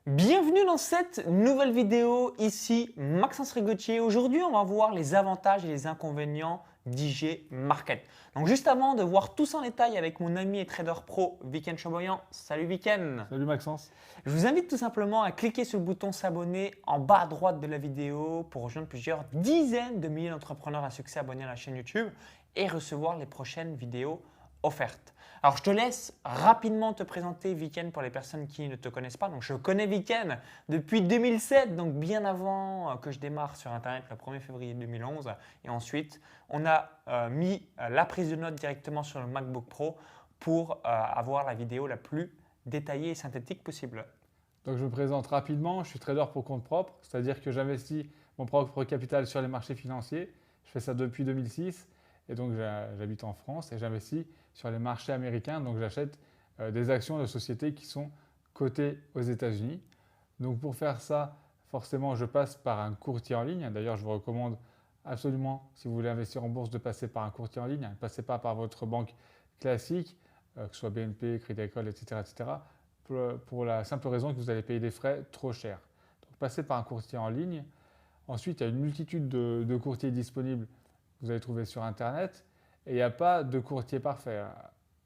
Bienvenue dans cette nouvelle vidéo, ici Maxence Rigotier. Aujourd'hui, on va voir les avantages et les inconvénients d'IG Market. Donc juste avant de voir tout ça en détail avec mon ami et trader pro Viken Chamboyan. Salut Viken. Salut Maxence. Je vous invite tout simplement à cliquer sur le bouton s'abonner en bas à droite de la vidéo pour rejoindre plusieurs dizaines de milliers d'entrepreneurs à succès abonnés à la chaîne YouTube et recevoir les prochaines vidéos offertes. Alors, je te laisse rapidement te présenter Viken pour les personnes qui ne te connaissent pas. Donc, je connais Viken depuis 2007, donc bien avant que je démarre sur Internet le 1er février 2011. Et ensuite, on a mis la prise de notes directement sur le MacBook Pro pour avoir la vidéo la plus détaillée et synthétique possible. Donc je me présente rapidement, je suis trader pour compte propre, c'est-à-dire que j'investis mon propre capital sur les marchés financiers. Je fais ça depuis 2006 et donc j'habite en France et j'investis sur les marchés américains. Donc j'achète des actions de sociétés qui sont cotées aux États-Unis. Donc pour faire ça, forcément, je passe par un courtier en ligne. D'ailleurs, je vous recommande absolument, si vous voulez investir en bourse, de passer par un courtier en ligne. Ne passez pas par votre banque classique, que ce soit BNP, Crédit Agricole, etc., etc. Pour la simple raison que vous allez payer des frais trop chers. Donc passez par un courtier en ligne. Ensuite, il y a une multitude de courtiers disponibles que vous allez trouver sur Internet. Et il n'y a pas de courtier parfait.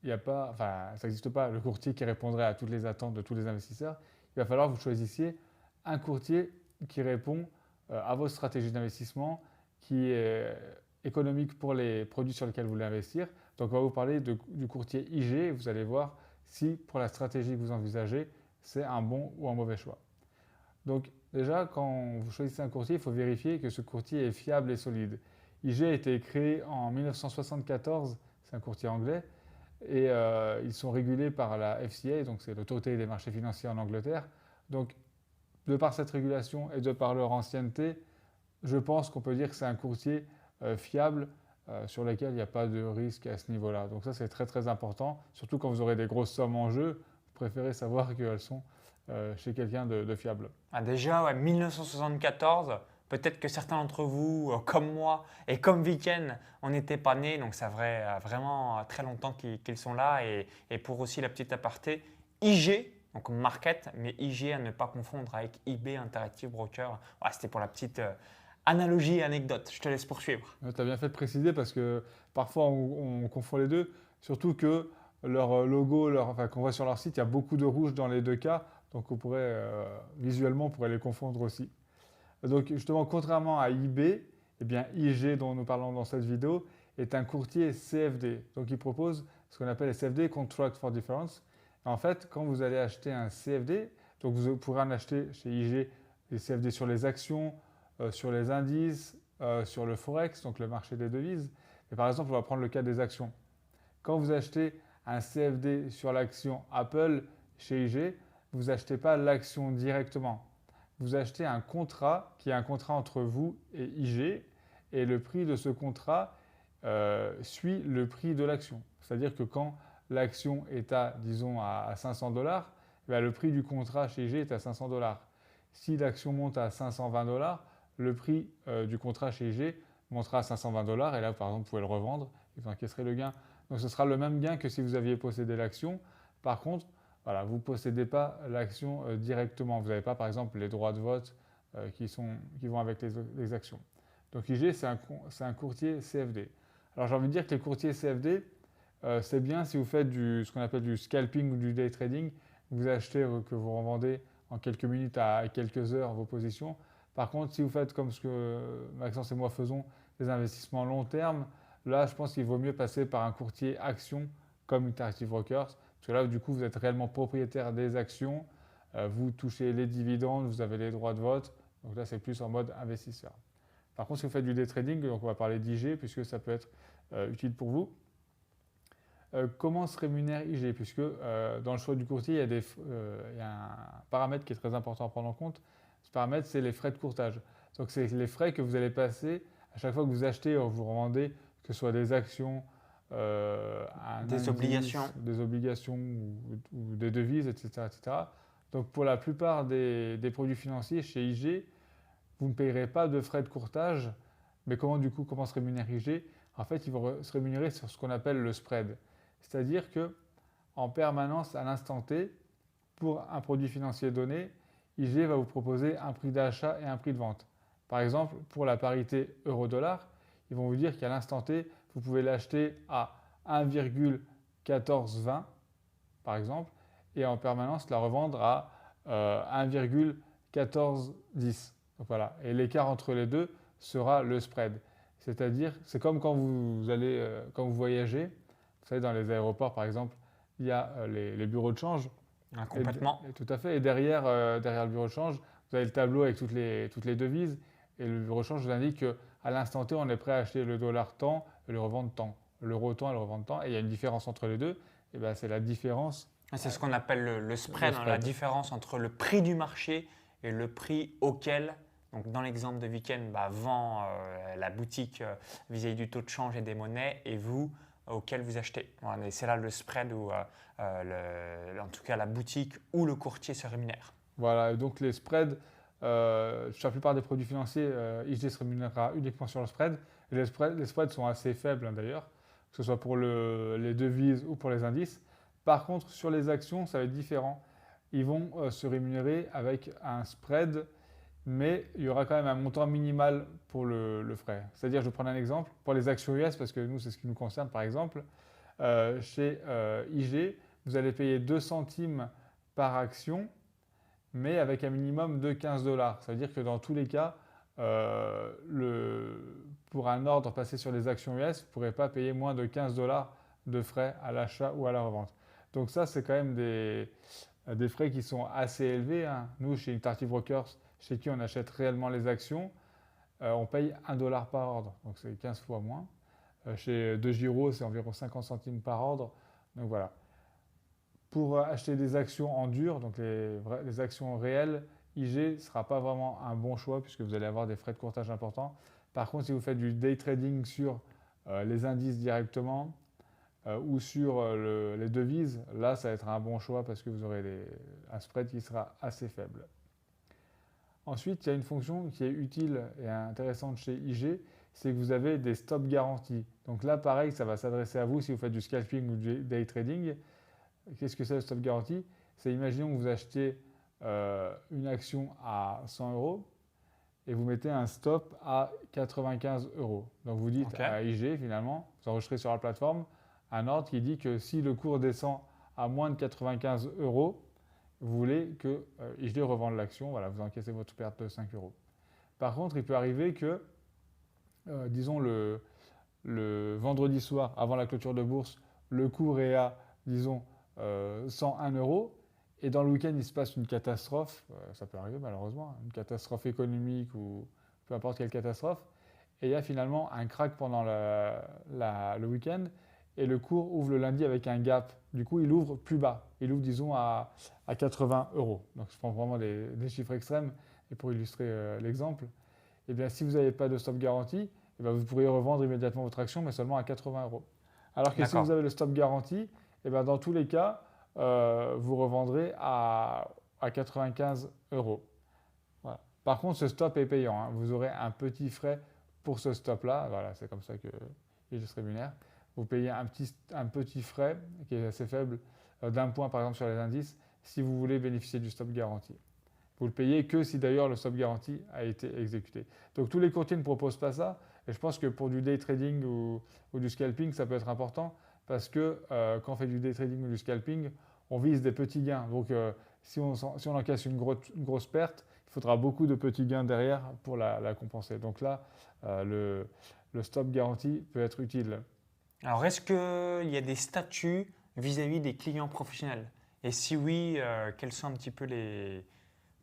Il n'y a pas, enfin, ça n'existe pas le courtier qui répondrait à toutes les attentes de tous les investisseurs. Il va falloir que vous choisissiez un courtier qui répond à vos stratégies d'investissement, qui est économique pour les produits sur lesquels vous voulez investir. Donc on va vous parler du courtier IG. Vous allez voir si pour la stratégie que vous envisagez, c'est un bon ou un mauvais choix. Donc déjà, quand vous choisissez un courtier, il faut vérifier que ce courtier est fiable et solide. IG a été créé en 1974, c'est un courtier anglais, et ils sont régulés par la FCA, donc c'est l'autorité des marchés financiers en Angleterre. Donc de par cette régulation et de par leur ancienneté, je pense qu'on peut dire que c'est un courtier fiable sur lequel il n'y a pas de risque à ce niveau-là. Donc ça, c'est très très important, surtout quand vous aurez des grosses sommes en jeu, vous préférez savoir qu'elles sont chez quelqu'un de fiable. Ah, déjà, ouais, 1974, peut-être que certains d'entre vous, comme moi et comme Viken, on n'était pas nés, donc ça ferait vraiment très longtemps qu'ils sont là. Et pour aussi la petite aparté, IG, donc market, mais IG à ne pas confondre avec IB, Interactive Broker. Ouais, c'était pour la petite analogie et anecdote. Je te laisse poursuivre. Tu as bien fait de préciser parce que parfois on confond les deux, surtout que leur logo, enfin, qu'on voit sur leur site, il y a beaucoup de rouge dans les deux cas, donc on pourrait visuellement on pourrait les confondre aussi. Donc justement, contrairement à IB, eh bien IG dont nous parlons dans cette vidéo est un courtier CFD. Donc il propose ce qu'on appelle les CFD, Contract for Difference. En fait, quand vous allez acheter un CFD, donc vous pourrez en acheter chez IG des CFD sur les actions, sur les indices, sur le forex, donc le marché des devises. Mais par exemple, on va prendre le cas des actions. Quand vous achetez un CFD sur l'action Apple chez IG, vous n'achetez pas l'action directement. Vous achetez un contrat qui est un contrat entre vous et IG et le prix de ce contrat suit le prix de l'action. C'est-à-dire que quand l'action est à, disons, à 500 dollars, le prix du contrat chez IG est à 500 dollars. Si l'action monte à 520 dollars, le prix du contrat chez IG montera à 520 dollars et là, par exemple, vous pouvez le revendre et vous encaisserez le gain. Donc ce sera le même gain que si vous aviez possédé l'action. Par contre, voilà, vous ne possédez pas l'action directement. Vous n'avez pas, par exemple, les droits de vote qui vont avec les actions. Donc IG, c'est un courtier CFD. Alors j'ai envie de dire que les courtiers CFD, c'est bien si vous faites ce qu'on appelle du scalping ou du day trading. Vous achetez que vous revendez en quelques minutes à quelques heures vos positions. Par contre, si vous faites comme ce que Maxence et moi faisons, des investissements long terme, là, je pense qu'il vaut mieux passer par un courtier action comme Interactive Brokers. Parce que là, du coup, vous êtes réellement propriétaire des actions, vous touchez les dividendes, vous avez les droits de vote. Donc là, c'est plus en mode investisseur. Par contre, si vous faites du day trading, donc on va parler d'IG puisque ça peut être utile pour vous. Comment se rémunère IG? Puisque dans le choix du courtier, il y a un paramètre qui est très important à prendre en compte. Ce paramètre, c'est les frais de courtage. Donc, c'est les frais que vous allez passer à chaque fois que vous achetez ou vous revendez, que ce soit des actions, Des obligations. des obligations ou des devises, etc., etc. Donc, pour la plupart des produits financiers chez IG, vous ne payerez pas de frais de courtage. Mais comment se rémunère IG? En fait, il va se rémunérer sur ce qu'on appelle le spread. C'est-à-dire que en permanence, à l'instant T, pour un produit financier donné, IG va vous proposer un prix d'achat et un prix de vente. Par exemple, pour la parité euro-dollar, ils vont vous dire qu'à l'instant T, vous pouvez l'acheter à 1,1420 par exemple, et en permanence la revendre à 1,1410. Donc voilà. Et l'écart entre les deux sera le spread. C'est-à-dire, c'est comme quand quand vous voyagez, vous savez, dans les aéroports par exemple, il y a les bureaux de change. Complètement. Tout à fait. Et derrière le bureau de change, vous avez le tableau avec toutes les devises. Et le bureau de change vous indique qu'à l'instant T, on est prêt à acheter le dollar tant et le revendre tant. L'euro tant et le revendre tant. Et il y a une différence entre les deux. Et ben, c'est la différence. C'est ce qu'on appelle le spread, spread. La différence entre le prix du marché et le prix auquel, donc dans l'exemple de Weekend, vend la boutique vis-à-vis du taux de change et des monnaies et vous, auquel vous achetez. Voilà, et c'est là le spread où, en tout cas, la boutique ou le courtier se rémunère. Voilà, et donc les spreads, sur la plupart des produits financiers, IG se rémunérera uniquement sur le spread. Et les spreads sont assez faibles d'ailleurs, que ce soit pour les devises ou pour les indices. Par contre, sur les actions, ça va être différent. Ils vont se rémunérer avec un spread, mais il y aura quand même un montant minimal pour le frais. C'est-à-dire, je vais prendre un exemple, pour les actions US, parce que nous, c'est ce qui nous concerne par exemple, chez IG, vous allez payer 2 centimes par action, mais avec un minimum de 15 $. Ça veut dire que dans tous les cas, pour un ordre passé sur les actions US, vous ne pourrez pas payer moins de 15 $ de frais à l'achat ou à la revente. Donc ça, c'est quand même des frais qui sont assez élevés. Hein. Nous, chez Interactive Brokers, chez qui on achète réellement les actions, on paye 1 $ par ordre, donc c'est 15 fois moins. Chez DeGiro, c'est environ 50 centimes par ordre. Donc voilà. Pour acheter des actions en dur, donc les actions réelles, IG ne sera pas vraiment un bon choix puisque vous allez avoir des frais de courtage importants. Par contre, si vous faites du day trading sur les indices directement ou sur les devises, là, ça va être un bon choix parce que vous aurez un spread qui sera assez faible. Ensuite, il y a une fonction qui est utile et intéressante chez IG, c'est que vous avez des stop garanties. Donc là, pareil, ça va s'adresser à vous si vous faites du scalping ou du day trading. Qu'est-ce que c'est le stop garantie? C'est, imaginons que vous achetez une action à 100 € et vous mettez un stop à 95 €. Donc vous dites à IG finalement, vous enregistrez sur la plateforme un ordre qui dit que si le cours descend à moins de 95 €, vous voulez que IG revende l'action, voilà, vous encaissez votre perte de 5 €. Par contre, il peut arriver que, disons le vendredi soir, avant la clôture de bourse, le cours est à, disons, 101 € et dans le week-end il se passe une catastrophe, ça peut arriver malheureusement, une catastrophe économique ou peu importe quelle catastrophe, et il y a finalement un crack pendant le week-end et le cours ouvre le lundi avec un gap. Du coup, il ouvre plus bas, il ouvre disons à 80 €. Donc je prends vraiment des chiffres extrêmes et pour illustrer l'exemple, et bien si vous n'avez pas de stop garantie, et bien vous pourriez revendre immédiatement votre action mais seulement à 80 €. Alors que si vous avez le stop garantie, et bien dans tous les cas, vous revendrez à 95 €. Voilà. Par contre, ce stop est payant. Hein. Vous aurez un petit frais pour ce stop-là. Voilà, c'est comme ça que il se rémunère. Vous payez un petit frais qui est assez faible, d'1 point par exemple sur les indices, si vous voulez bénéficier du stop garanti. Vous le payez que si d'ailleurs le stop garanti a été exécuté. Donc tous les courtiers ne proposent pas ça. Et je pense que pour du day trading ou du scalping, ça peut être important. Parce que quand on fait du day trading ou du scalping, on vise des petits gains. Donc si on encaisse une grosse perte, il faudra beaucoup de petits gains derrière pour la compenser. Donc là, le stop garanti peut être utile. Alors, est-ce qu'il y a des statuts vis-à-vis des clients professionnels? Et si oui, quels sont un petit peu les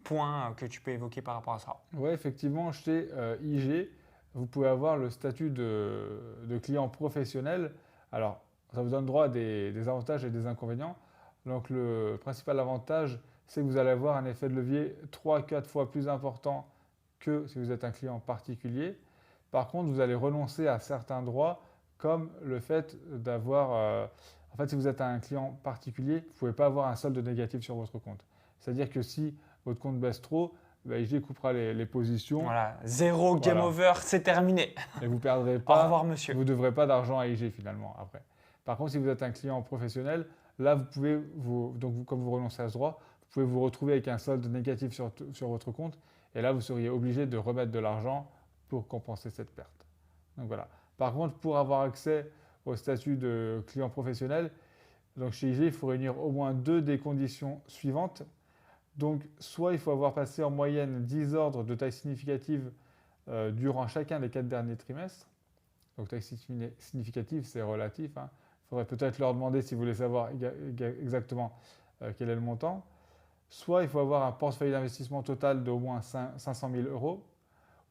points que tu peux évoquer par rapport à ça? Oui, effectivement, chez IG, vous pouvez avoir le statut de client professionnel. Alors, ça vous donne droit à des avantages et des inconvénients. Donc le principal avantage, c'est que vous allez avoir un effet de levier 3-4 fois plus important que si vous êtes un client particulier. Par contre, vous allez renoncer à certains droits, comme le fait d'avoir… en fait, si vous êtes un client particulier, vous ne pouvez pas avoir un solde négatif sur votre compte. C'est-à-dire que si votre compte baisse trop, IG coupera les positions. Voilà, zéro game over, c'est terminé. Et vous ne perdrez pas. Au revoir, monsieur. Vous ne devrez pas d'argent à IG finalement après. Par contre, si vous êtes un client professionnel, là, vous pouvez, comme vous renoncez à ce droit, vous pouvez vous retrouver avec un solde négatif sur votre compte. Et là, vous seriez obligé de remettre de l'argent pour compenser cette perte. Donc voilà. Par contre, pour avoir accès au statut de client professionnel, donc chez IG, il faut réunir au moins 2 des conditions suivantes. Donc, soit il faut avoir passé en moyenne 10 ordres de taille significative durant chacun des 4 derniers trimestres. Donc, taille significative, c'est relatif. Hein. Il faudrait peut-être leur demander si vous voulez savoir exactement quel est le montant. Soit il faut avoir un portefeuille d'investissement total d'au moins 500 000 euros.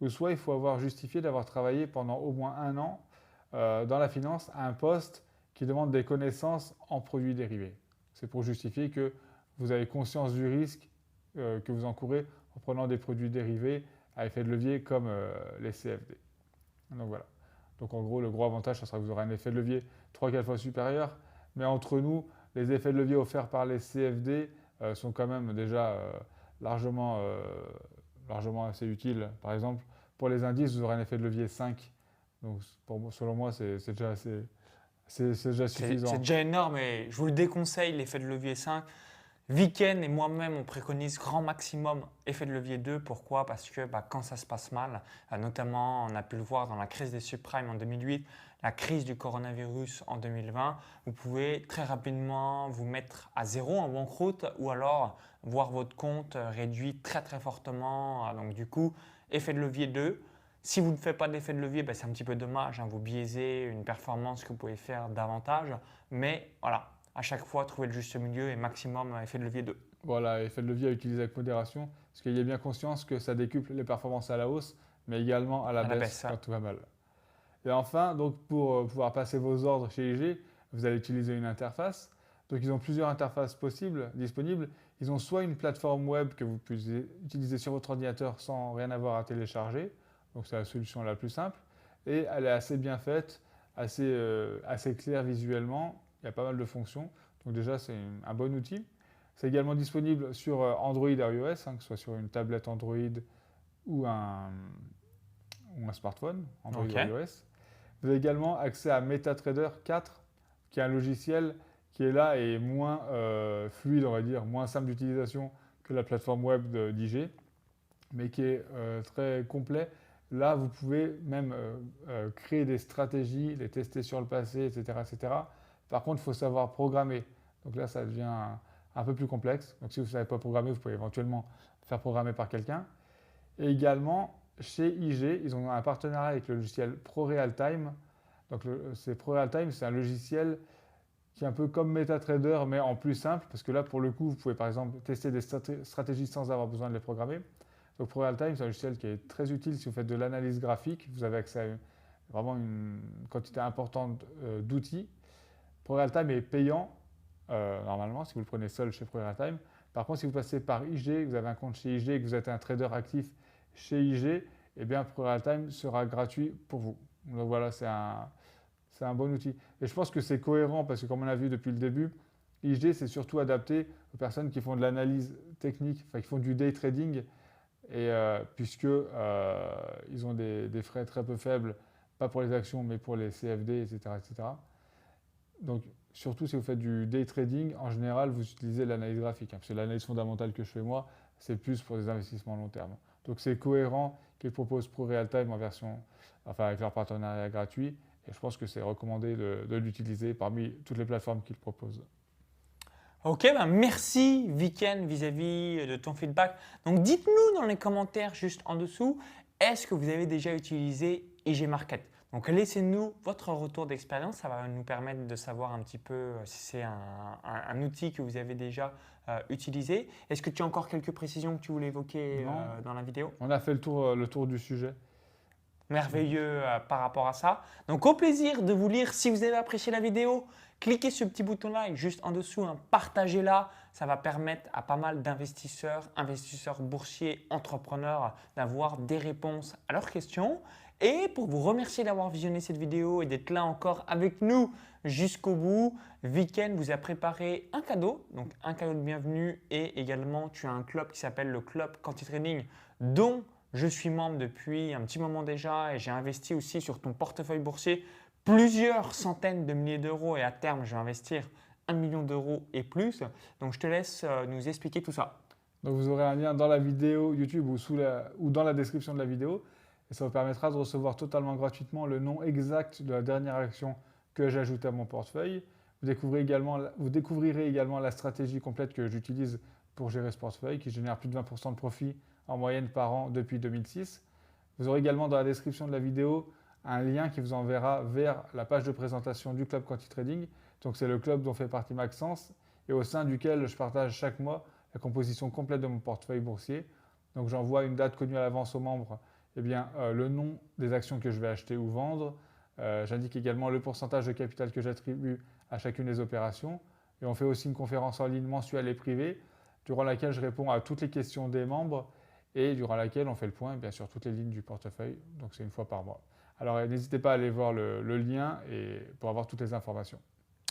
Ou soit il faut avoir justifié d'avoir travaillé pendant au moins 1 an dans la finance à un poste qui demande des connaissances en produits dérivés. C'est pour justifier que vous avez conscience du risque que vous encourez en prenant des produits dérivés à effet de levier comme les CFD. Donc voilà. Donc en gros, le gros avantage, ce sera que vous aurez un effet de levier 3-4 fois supérieur. Mais entre nous, les effets de levier offerts par les CFD sont quand même déjà largement assez utiles. Par exemple, pour les indices, vous aurez un effet de levier 5. Donc selon moi, c'est déjà suffisant. C'est déjà énorme et je vous le déconseille, l'effet de levier 5. Viken et moi-même, on préconise grand maximum effet de levier 2. Pourquoi? Parce que quand ça se passe mal, notamment on a pu le voir dans la crise des subprimes en 2008, la crise du coronavirus en 2020, vous pouvez très rapidement vous mettre à zéro en banqueroute ou alors voir votre compte réduit très très fortement. Donc du coup, effet de levier 2. Si vous ne faites pas d'effet de levier, c'est un petit peu dommage, hein, vous biaisez une performance que vous pouvez faire davantage. Mais voilà, à chaque fois, trouver le juste milieu et maximum effet de levier 2. Voilà, effet de levier à utiliser avec modération, parce qu'il y a bien conscience que ça décuple les performances à la hausse, mais également à la baisse quand tout va mal. Et enfin, donc pour pouvoir passer vos ordres chez IG, vous allez utiliser une interface. Donc ils ont plusieurs interfaces disponibles. Ils ont soit une plateforme web que vous pouvez utiliser sur votre ordinateur sans rien avoir à télécharger. Donc c'est la solution la plus simple. Et elle est assez bien faite, assez claire visuellement. Il y a pas mal de fonctions. Donc déjà, c'est un bon outil. C'est également disponible sur Android et iOS, que ce soit sur une tablette Android ou un smartphone Android ou iOS. Vous avez également accès à MetaTrader 4, qui est un logiciel qui est là et moins fluide, on va dire, moins simple d'utilisation que la plateforme web d'IG, mais qui est très complet. Là, vous pouvez même créer des stratégies, les tester sur le passé, etc. etc. Par contre, il faut savoir programmer. Donc là, ça devient un peu plus complexe. Donc si vous ne savez pas programmer, vous pouvez éventuellement faire programmer par quelqu'un. Et également, chez IG, ils ont un partenariat avec le logiciel ProRealTime. Donc ProRealTime, c'est un logiciel qui est un peu comme MetaTrader, mais en plus simple, parce que là, pour le coup, vous pouvez par exemple tester des stratégies sans avoir besoin de les programmer. Donc ProRealTime, c'est un logiciel qui est très utile si vous faites de l'analyse graphique. Vous avez accès à vraiment une quantité importante d'outils. ProRealTime est payant, normalement, si vous le prenez seul chez ProRealTime. Par contre, si vous passez par IG, que vous avez un compte chez IG et que vous êtes un trader actif chez IG, eh bien ProRealTime sera gratuit pour vous. Donc voilà, c'est un bon outil. Et je pense que c'est cohérent parce que comme on a vu depuis le début, IG c'est surtout adapté aux personnes qui font de l'analyse technique, enfin qui font du day trading, et puisque ils ont des frais très peu faibles, pas pour les actions mais pour les CFD, etc., etc. Donc surtout si vous faites du day trading, en général vous utilisez l'analyse graphique, parce que l'analyse fondamentale que je fais moi, c'est plus pour des investissements long terme. Donc c'est cohérent qu'ils proposent ProRealTime avec leur partenariat gratuit. Et je pense que c'est recommandé de l'utiliser parmi toutes les plateformes qu'ils proposent. Ok, merci Viken vis-à-vis de ton feedback. Donc dites-nous dans les commentaires juste en dessous, est-ce que vous avez déjà utilisé IG Market? Donc laissez-nous votre retour d'expérience, ça va nous permettre de savoir un petit peu si c'est un outil que vous avez déjà utilisé. Est-ce que tu as encore quelques précisions que tu voulais évoquer dans la vidéo? On a fait le tour du sujet. Merveilleux par rapport à ça. Donc au plaisir de vous lire. Si vous avez apprécié la vidéo, cliquez sur le petit bouton like juste en dessous, partagez-la. Ça va permettre à pas mal d'investisseurs, investisseurs boursiers, entrepreneurs d'avoir des réponses à leurs questions. Et pour vous remercier d'avoir visionné cette vidéo et d'être là encore avec nous jusqu'au bout, Viken vous a préparé un cadeau, donc un cadeau de bienvenue et également tu as un club qui s'appelle le Club Quanti Trading dont je suis membre depuis un petit moment déjà et j'ai investi aussi sur ton portefeuille boursier plusieurs centaines de milliers d'euros et à terme, je vais investir 1 million d'euros et plus. Donc, je te laisse nous expliquer tout ça. Donc vous aurez un lien dans la vidéo YouTube ou dans la description de la vidéo. Et ça vous permettra de recevoir totalement gratuitement le nom exact de la dernière action que j'ai ajoutée à mon portefeuille. Vous découvrirez également la stratégie complète que j'utilise pour gérer ce portefeuille qui génère plus de 20% de profit en moyenne par an depuis 2006. Vous aurez également dans la description de la vidéo un lien qui vous enverra vers la page de présentation du club Quanti Trading. Donc c'est le club dont fait partie Maxence et au sein duquel je partage chaque mois la composition complète de mon portefeuille boursier. Donc j'envoie une date connue à l'avance aux membres, le nom des actions que je vais acheter ou vendre. J'indique également le pourcentage de capital que j'attribue à chacune des opérations. Et on fait aussi une conférence en ligne mensuelle et privée, durant laquelle je réponds à toutes les questions des membres et durant laquelle on fait le point bien sûr toutes les lignes du portefeuille. Donc c'est une fois par mois. Alors n'hésitez pas à aller voir le lien pour avoir toutes les informations.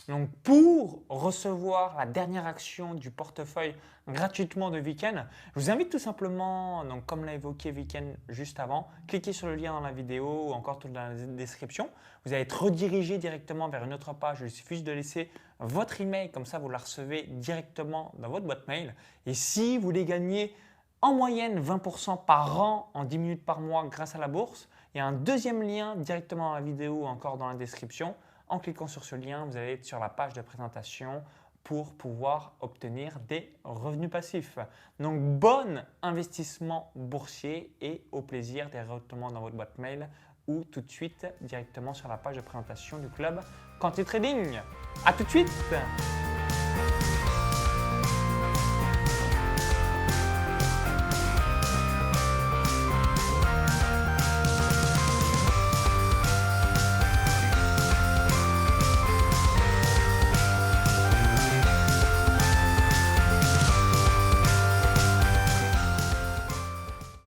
Donc, pour recevoir la dernière action du portefeuille gratuitement de Weekend, je vous invite tout simplement, donc comme l'a évoqué Weekend juste avant, cliquez sur le lien dans la vidéo ou encore tout dans la description. Vous allez être redirigé directement vers une autre page. Il suffit de laisser votre email, comme ça vous la recevez directement dans votre boîte mail. Et si vous voulez gagner en moyenne 20% par an en 10 minutes par mois grâce à la bourse, il y a un deuxième lien directement dans la vidéo ou encore dans la description. En cliquant sur ce lien, vous allez être sur la page de présentation pour pouvoir obtenir des revenus passifs. Donc, bon investissement boursier et au plaisir directement dans votre boîte mail ou tout de suite directement sur la page de présentation du club Quanti Trading. À tout de suite!